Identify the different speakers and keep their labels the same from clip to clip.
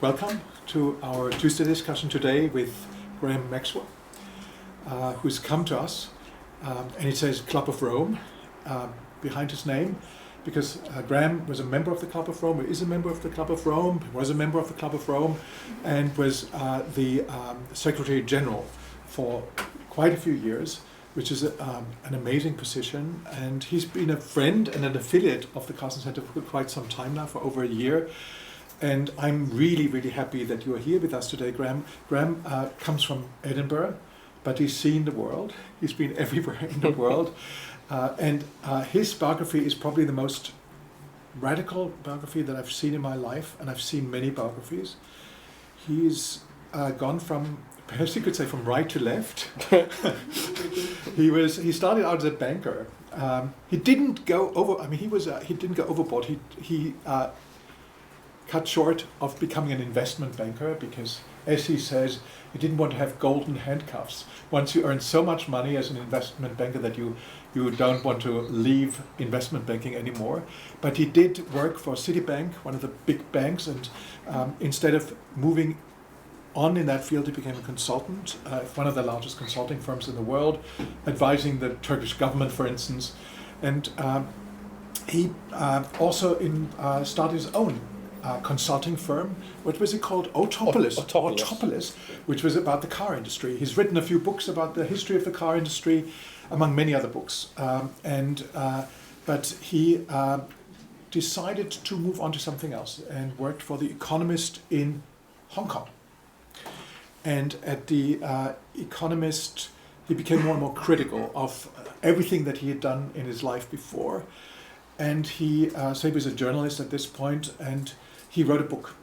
Speaker 1: Welcome to our Tuesday discussion today with Graeme Maxton, who's come to us, and it says Club of Rome behind his name, because Graeme was a member of the Club of Rome, or is a member of the Club of Rome, was a member of the Club of Rome, and was the Secretary General for quite a few years, which is an amazing position. And he's been a friend and an affiliate of the Carson Center for quite some time now, for over a year. And I'm really, really happy that you are here with us today, Graeme. Graeme comes from Edinburgh, but he's seen the world. He's been everywhere in the world. And his biography is probably the most radical biography that I've seen in my life, and I've seen many biographies. He's gone from, perhaps you could say, from right to left. He started out as a banker. He didn't go over. I mean, he didn't go overboard. He cut short of becoming an investment banker because, as he says, he didn't want to have golden handcuffs. Once you earn so much money as an investment banker that you don't want to leave investment banking anymore. But he did work for Citibank, one of the big banks, and instead of moving on in that field, he became a consultant, one of the largest consulting firms in the world, advising the Turkish government, for instance. And he also started his own consulting firm. What was it called? Autopolis, which was about the car industry. He's written a few books about the history of the car industry, among many other books. But he decided to move on to something else and worked for the Economist in Hong Kong. And at the Economist, he became more and more critical of everything that he had done in his life before. And so he was a journalist at this point, and he wrote a book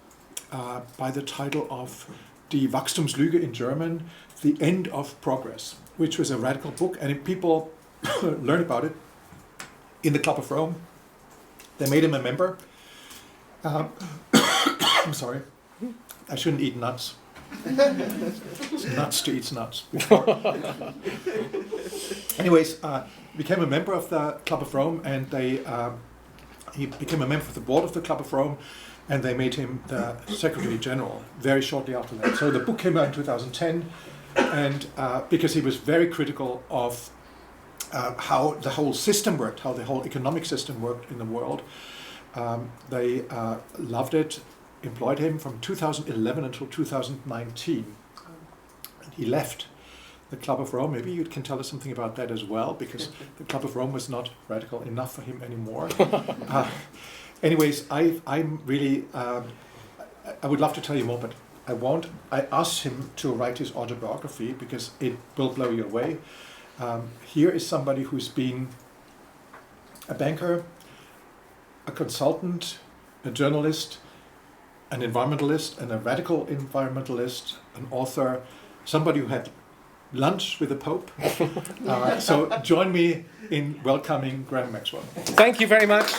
Speaker 1: by the title of Die Wachstumslüge in German, The End of Progress, which was a radical book, and people learned about it in the Club of Rome. They made him a member. I'm sorry, I shouldn't eat nuts. It's nuts to eat nuts. Anyways, became a member of the Club of Rome, and he became a member of the board of the Club of Rome, and they made him the Secretary General very shortly after that. So the book came out in 2010, and because he was very critical of how the whole system worked, how the whole economic system worked in the world, they loved it, employed him from 2011 until 2019. And he left the Club of Rome. Maybe you can tell us something about that as well, because the Club of Rome was not radical enough for him anymore. Anyways, I'm really, I would love to tell you more, but I won't. I asked him to write his autobiography because it will blow you away. Here is somebody who's been a banker, a consultant, a journalist, an environmentalist, and a radical environmentalist, an author, somebody who had lunch with the Pope. So join me in welcoming Graeme Maxton.
Speaker 2: Thank you very much.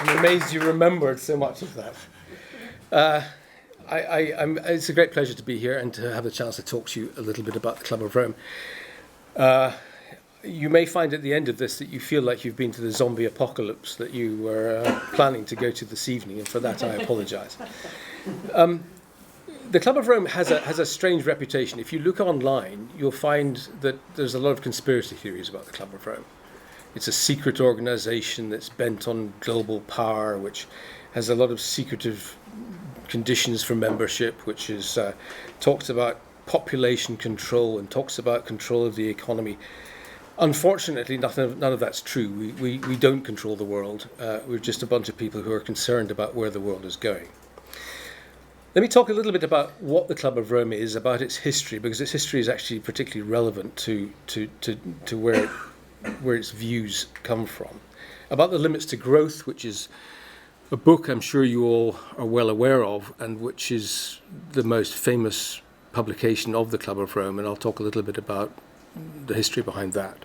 Speaker 2: I'm amazed you remembered so much of that. It's a great pleasure to be here and to have the chance to talk to you a little bit about the Club of Rome. You may find at the end of this that you feel like you've been to the zombie apocalypse that you were planning to go to this evening, and for that I apologise. The Club of Rome has a strange reputation. If you look online, you'll find that there's a lot of conspiracy theories about the Club of Rome. It's a secret organisation that's bent on global power, which has a lot of secretive conditions for membership, which is talks about population control and talks about control of the economy. Unfortunately, none of that's true. We don't control the world. We're just a bunch of people who are concerned about where the world is going. Let me talk a little bit about what the Club of Rome is, about its history, because its history is actually particularly relevant to where its views come from. About the Limits to Growth, which is a book I'm sure you all are well aware of, and which is the most famous publication of the Club of Rome, and I'll talk a little bit about the history behind that.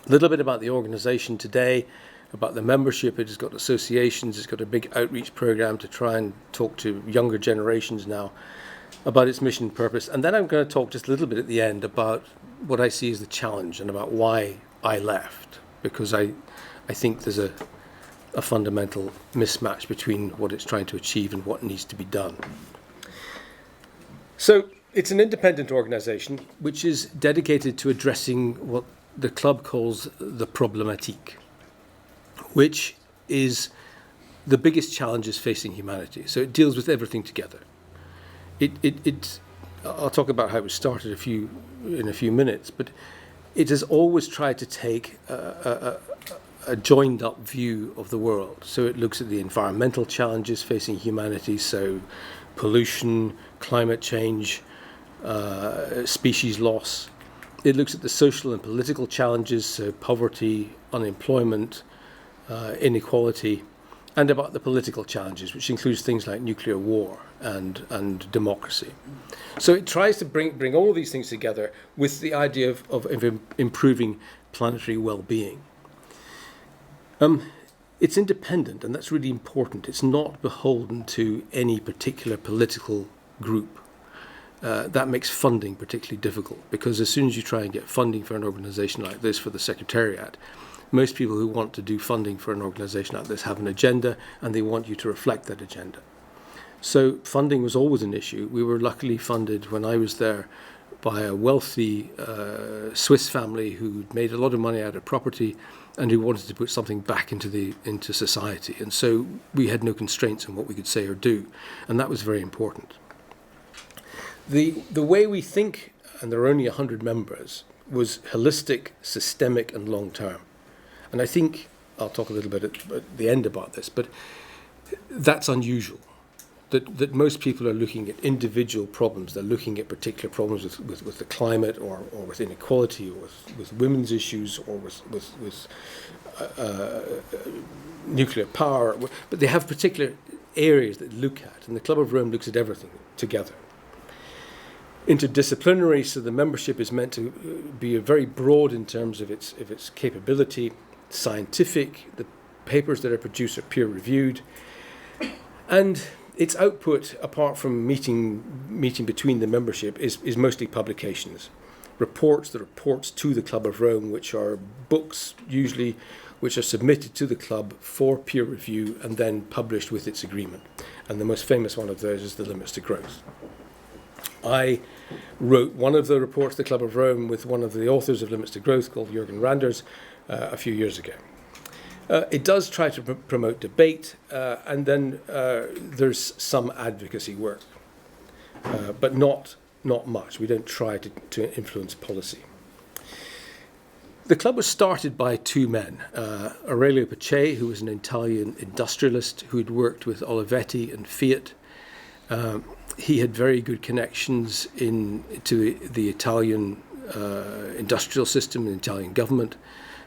Speaker 2: A little bit about the organisation today, about the membership. It has got associations, it's got a big outreach programme to try and talk to younger generations now about its mission and purpose. And then I'm going to talk just a little bit at the end about what I see as the challenge and about why I left, because I think there's a a fundamental mismatch between what it's trying to achieve and what needs to be done. So it's an independent organisation which is dedicated to addressing what the club calls the problématique, which is the biggest challenges facing humanity. So it deals with everything together. I'll talk about how it was started in a few minutes, but it has always tried to take a joined up view of the world. So it looks at the environmental challenges facing humanity, so pollution, climate change, species loss. It looks at the social and political challenges, so poverty, unemployment, inequality, and about the political challenges, which includes things like nuclear war and democracy. So it tries to bring all these things together with the idea of improving planetary well-being. It's independent, and that's really important. It's not beholden to any particular political group. That makes funding particularly difficult, because as soon as you try and get funding for an organisation like this for the Secretariat, most people who want to do funding for an organisation like this have an agenda, and they want you to reflect that agenda. So funding was always an issue. We were luckily funded when I was there by a wealthy Swiss family who'd made a lot of money out of property and who wanted to put something back into society. And so we had no constraints on what we could say or do, and that was very important. The way we think, and there are only 100 members, was holistic, systemic, and long-term. And I think I'll talk a little bit at the end about this, but that's unusual. That most people are looking at individual problems. They're looking at particular problems with the climate, or with inequality, or with women's issues, or with nuclear power. But they have particular areas that they look at, and the Club of Rome looks at everything together. Interdisciplinary, so the membership is meant to be very broad in terms of its capability. Scientific, the papers that are produced are peer-reviewed, and its output, apart from meeting between the membership, is mostly publications, the reports to the Club of Rome, which are books usually, which are submitted to the club for peer review and then published with its agreement. And the most famous one of those is the Limits to Growth. I wrote one of the reports to the Club of Rome with one of the authors of Limits to Growth, called Jürgen Randers, a few years ago. It does try to promote debate, and then there's some advocacy work, but not much. We don't try to influence policy. The club was started by two men, Aurelio Pace, who was an Italian industrialist who had worked with Olivetti and Fiat. He had very good connections to the Italian industrial system and Italian government.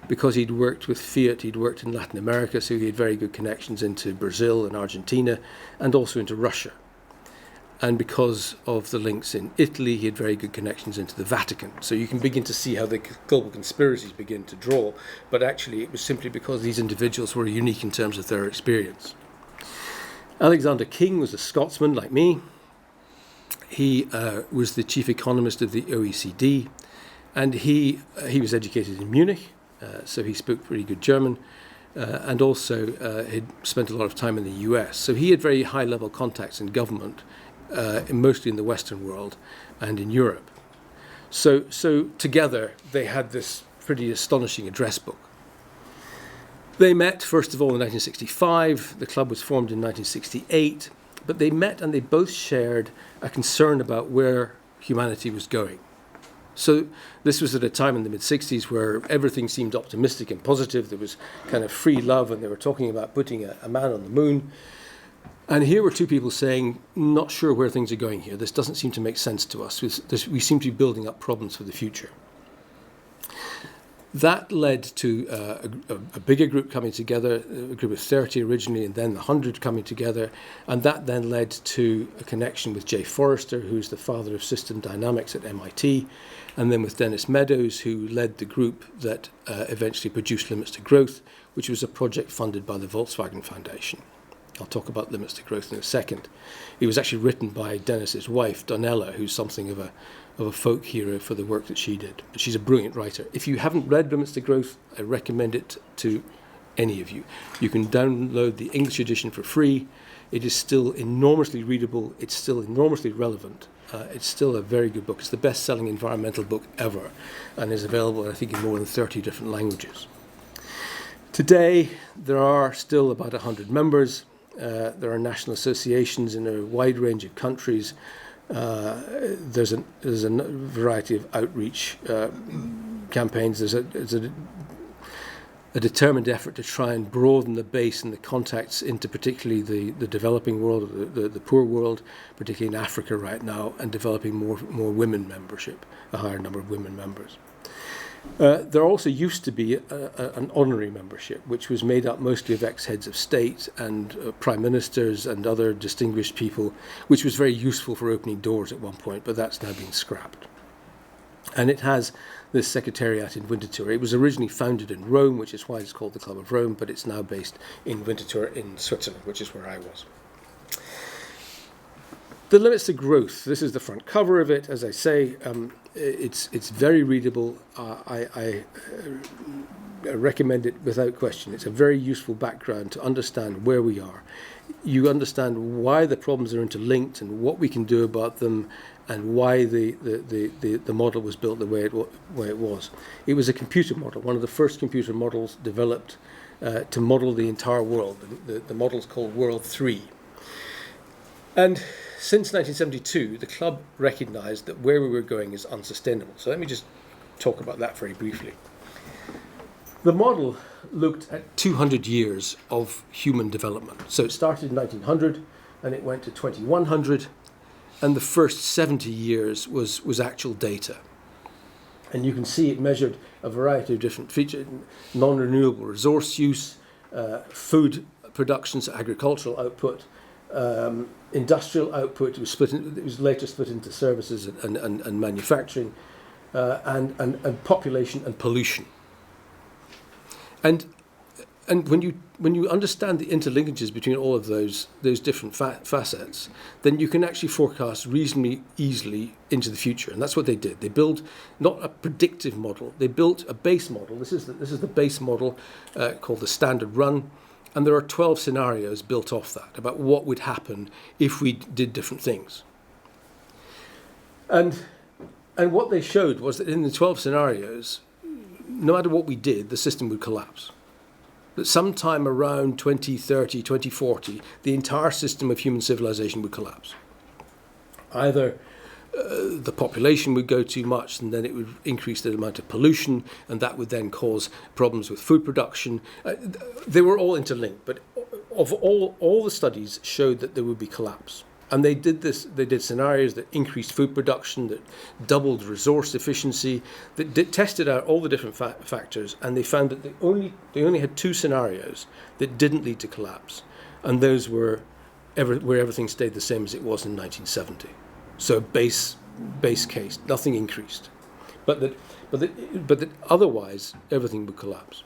Speaker 2: Because he'd worked with Fiat, he'd worked in Latin America, so he had very good connections into Brazil and Argentina, and also into Russia. And because of the links in Italy, he had very good connections into the Vatican. So you can begin to see how the global conspiracies begin to draw, but actually it was simply because these individuals were unique in terms of their experience. Alexander King was a Scotsman like me. He was the chief economist of the OECD, and he was educated in Munich. So he spoke pretty good German, and also had spent a lot of time in the US. So he had very high-level contacts in government, mostly in the Western world and in Europe. So together they had this pretty astonishing address book. They met, first of all, in 1965. The club was formed in 1968. But they met and they both shared a concern about where humanity was going. So this was at a time in the mid-60s where everything seemed optimistic and positive. There was kind of free love, and they were talking about putting a man on the moon. And here were two people saying, not sure where things are going here. This doesn't seem to make sense to us. We seem to be building up problems for the future. That led to a bigger group coming together, a group of 30 originally, and then the 100 coming together. And that then led to a connection with Jay Forrester, who's the father of system dynamics at MIT, and then with Dennis Meadows, who led the group that eventually produced Limits to Growth, which was a project funded by the Volkswagen Foundation. I'll talk about Limits to Growth in a second. It was actually written by Dennis's wife, Donella, who's something of a folk hero for the work that she did. She's a brilliant writer. If you haven't read Limits to Growth, I recommend it to any of you. You can download the English edition for free. It is still enormously readable. It's still enormously relevant. It's still a very good book. It's the best-selling environmental book ever, and is available, I think, in more than 30 different languages. Today, there are still about 100 members. There are national associations in a wide range of countries. There's a variety of outreach campaigns. There's a determined effort to try and broaden the base and the contacts into particularly the developing world, the poor world, particularly in Africa right now, and developing more women membership, a higher number of women members. There also used to be an honorary membership, which was made up mostly of ex-heads of state and prime ministers and other distinguished people, which was very useful for opening doors at one point, but that's now been scrapped. And it has this secretariat in Winterthur. It was originally founded in Rome, which is why it's called the Club of Rome, but it's now based in Winterthur in Switzerland, which is where I was. The Limits to Growth. This is the front cover of it. As I say, it's very readable. I recommend it without question. It's a very useful background to understand where we are. You understand why the problems are interlinked and what we can do about them, and why the model was built the way it was. It was a computer model, one of the first computer models developed to model the entire world. The model's called World 3. And since 1972, the club recognized that where we were going is unsustainable. So let me just talk about that very briefly. The model looked at 200 years of human development. So it started in 1900, and it went to 2100, and the first 70 years was actual data. And you can see it measured a variety of different features: non-renewable resource use, food production, so agricultural output, industrial output. It was later split into services and manufacturing, and population and pollution. And when you understand the interlinkages between all of those different facets, then you can actually forecast reasonably easily into the future. And that's what they did. They built not a predictive model. They built a base model. This is the base model called the Standard Run. And there are 12 scenarios built off that about what would happen if we did different things. And what they showed was that in the 12 scenarios, no matter what we did, the system would collapse. That sometime around 2030, 2040, the entire system of human civilization would collapse. Either the population would go too much, and then it would increase the amount of pollution, and that would then cause problems with food production. They were all interlinked, but of all the studies showed that there would be collapse. And they did this. They did scenarios that increased food production, that doubled resource efficiency, that tested out all the different factors, and they found that they only had two scenarios that didn't lead to collapse, and those were where everything stayed the same as it was in 1970. So base case, nothing increased, but that otherwise everything would collapse.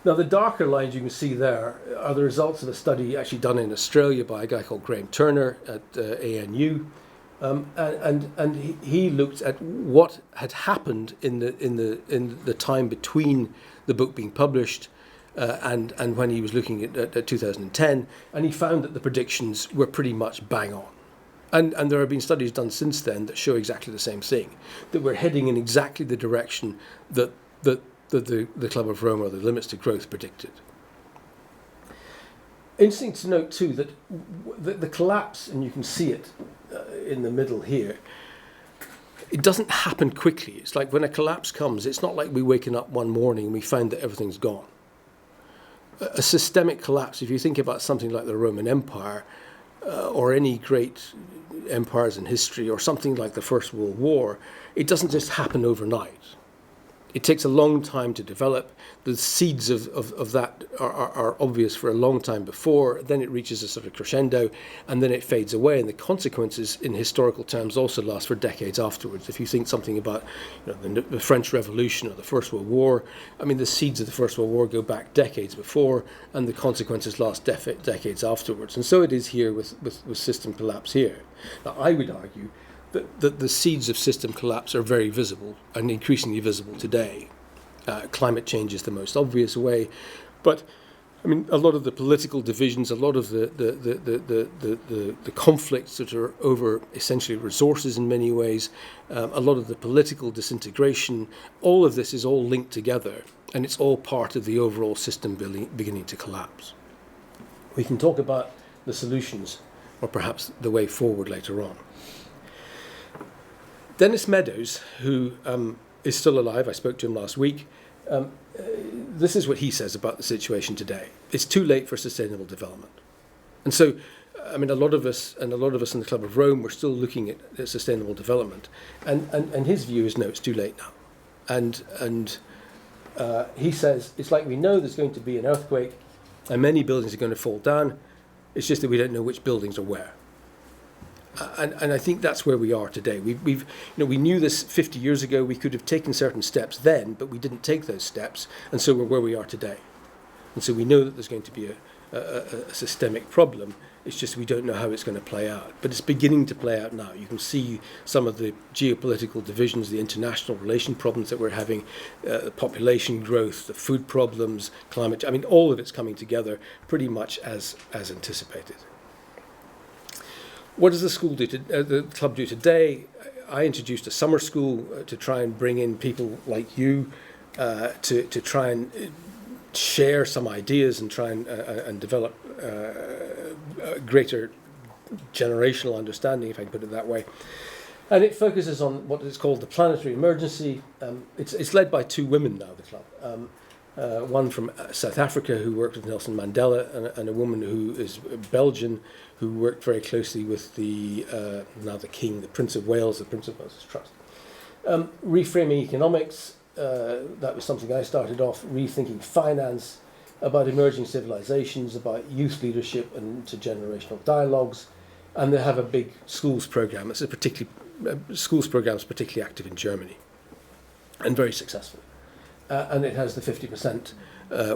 Speaker 2: Now, the darker lines you can see there are the results of a study actually done in Australia by a guy called Graeme Turner at ANU, and he looked at what had happened in the time between the book being published and when he was looking at 2010, and he found that the predictions were pretty much bang on. And there have been studies done since then that show exactly the same thing, that we're heading in exactly the direction that the Club of Rome, or the Limits to Growth, predicted. Interesting to note too that the collapse, and you can see it in the middle here, it doesn't happen quickly. It's like when a collapse comes, it's not like we're waking up one morning and we find that everything's gone. A systemic collapse, if you think about something like the Roman Empire, or any great empires in history, or something like the First World War, it doesn't just happen overnight. It takes a long time to develop. The seeds of that are obvious for a long time before. Then it reaches a sort of crescendo, and then it fades away. And the consequences in historical terms also last for decades afterwards. If you think something about the French Revolution or the First World War, I mean, the seeds of the First World War go back decades before, and the consequences last decades afterwards. And so it is here with system collapse here. Now, I would argue that the seeds of system collapse are very visible and increasingly visible today. Climate change is the most obvious way. But I mean, a lot of the political divisions, a lot of the conflicts that are over essentially resources in many ways, a lot of the political disintegration, all of this is all linked together, and it's all part of the overall system beginning to collapse. We can talk about the solutions, or perhaps the way forward later on. Dennis Meadows, who is still alive, I spoke to him last week, this is what he says about the situation today. It's too late for sustainable development. And so, I mean, a lot of us in the Club of Rome, we're still looking at sustainable development. And his view is, no, it's too late now. And he says, it's like we know there's going to be an earthquake and many buildings are going to fall down. It's just that we don't know which buildings are where. And I think that's where we are today. We knew this 50 years ago. We could have taken certain steps then, but we didn't take those steps, and so we're where we are today. And so we know that there's going to be a systemic problem. It's just we don't know how it's going to play out. But it's beginning to play out now. You can see some of the geopolitical divisions, the international relation problems that we're having, the population growth, the food problems, climate. I mean, all of it's coming together pretty much as anticipated. What does the club do today? I introduced a summer school to try and bring in people like you to try and share some ideas and try and develop a greater generational understanding, if I can put it that way. And it focuses on what is called the planetary emergency. It's led by two women now, the club. One from South Africa who worked with Nelson Mandela, and a woman who is Belgian who worked very closely with now the King, the Prince of Wales, the Prince of Wales Trust. Reframing economics, that was something I started off, rethinking finance, about emerging civilizations, about youth leadership and intergenerational dialogues. And they have a big schools program. It's schools program is particularly active in Germany and very successful. And it has the 50%,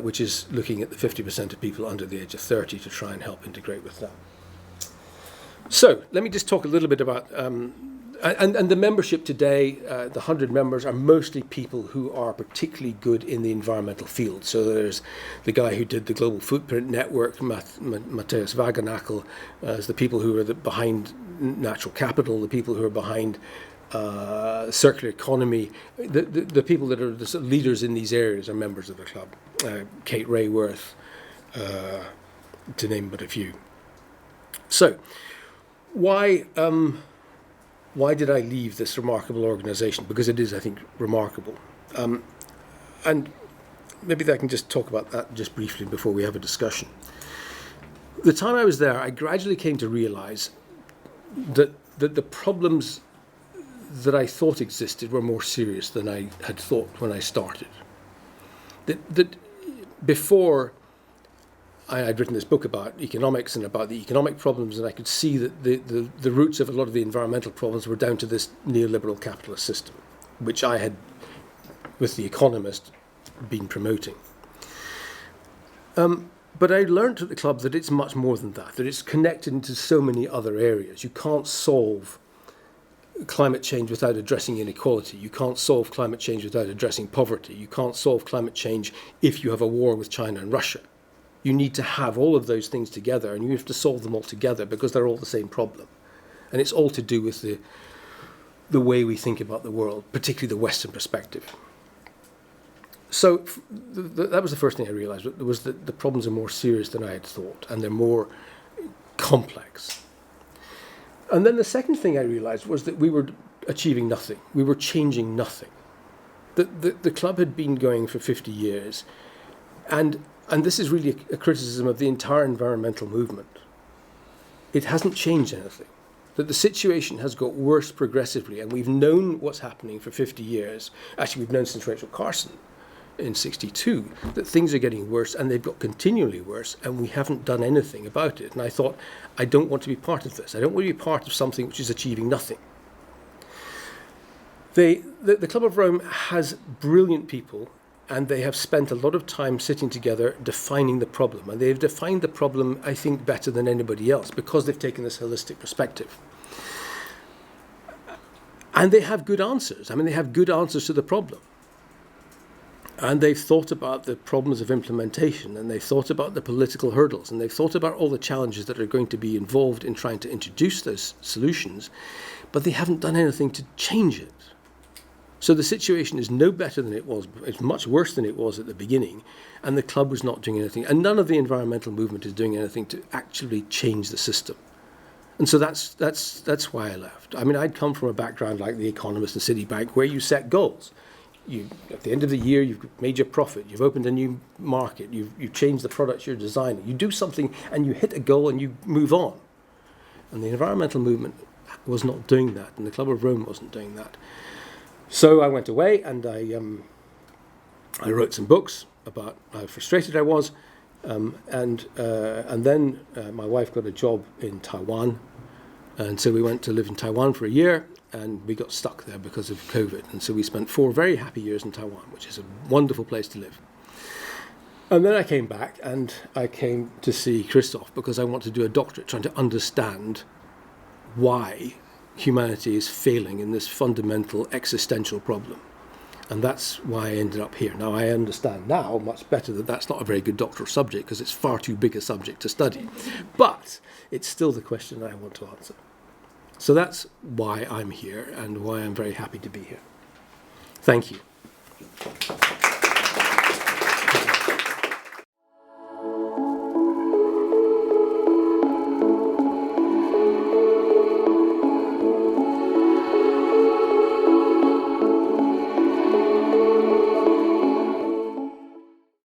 Speaker 2: which is looking at the 50% of people under the age of 30 to try and help integrate with that. So let me just talk a little bit about, and the membership today, the 100 members are mostly people who are particularly good in the environmental field. So there's the guy who did the Global Footprint Network, Matthias Wagenackl, there's the people who are behind natural capital, the people who are behind circular economy. The people that are the leaders in these areas are members of the club. Kate Rayworth, to name but a few. So, why did I leave this remarkable organisation? Because it is, I think, remarkable. And maybe I can just talk about that just briefly before we have a discussion. The time I was there, I gradually came to realise that the problems that I thought existed were more serious than I had thought when I started. That before I'd written this book about economics and about the economic problems, and I could see that the roots of a lot of the environmental problems were down to this neoliberal capitalist system, which I had, with the economist, been promoting. But I learned at the club that it's much more than that it's connected into so many other areas. You can't solve climate change without addressing inequality. You can't solve climate change without addressing poverty. You can't solve climate change if you have a war with China and Russia. You need to have all of those things together, and you have to solve them all together because they're all the same problem. And it's all to do with the way we think about the world, particularly the Western perspective. So that was the first thing I realized, was that the problems are more serious than I had thought, and they're more complex. And then the second thing I realized was that we were achieving nothing. We were changing nothing. The club had been going for 50 years, and this is really a criticism of the entire environmental movement. It hasn't changed anything. That the situation has got worse progressively, and we've known what's happening for 50 years. Actually, we've known since Rachel Carson in 1962 that things are getting worse, and they've got continually worse, and we haven't done anything about it. And I thought, I don't want to be part of this. I don't want to be part of something which is achieving nothing. The Club of Rome has brilliant people, and they have spent a lot of time sitting together defining the problem. And they've defined the problem, I think, better than anybody else because they've taken this holistic perspective. And they have good answers. I mean, they have good answers to the problem. And they've thought about the problems of implementation, and they've thought about the political hurdles, and they've thought about all the challenges that are going to be involved in trying to introduce those solutions, but they haven't done anything to change it. So the situation is no better than it was. It's much worse than it was at the beginning, and the club was not doing anything. And none of the environmental movement is doing anything to actually change the system. And so that's why I left. I mean, I'd come from a background like the Economist and Citibank, where you set goals. At the end of the year, you've made your profit, you've opened a new market, you've changed the products you're designing. You do something and you hit a goal and you move on. And the environmental movement was not doing that, and the Club of Rome wasn't doing that. So I went away and I wrote some books about how frustrated I was, and then my wife got a job in Taiwan, and so we went to live in Taiwan for a year. And we got stuck there because of COVID. And so we spent 4 very happy years in Taiwan, which is a wonderful place to live. And then I came back and I came to see Christoph because I want to do a doctorate trying to understand why humanity is failing in this fundamental existential problem. And that's why I ended up here. Now, I understand now much better that that's not a very good doctoral subject because it's far too big a subject to study. But it's still the question I want to answer. So that's why I'm here and why I'm very happy to be here. Thank you.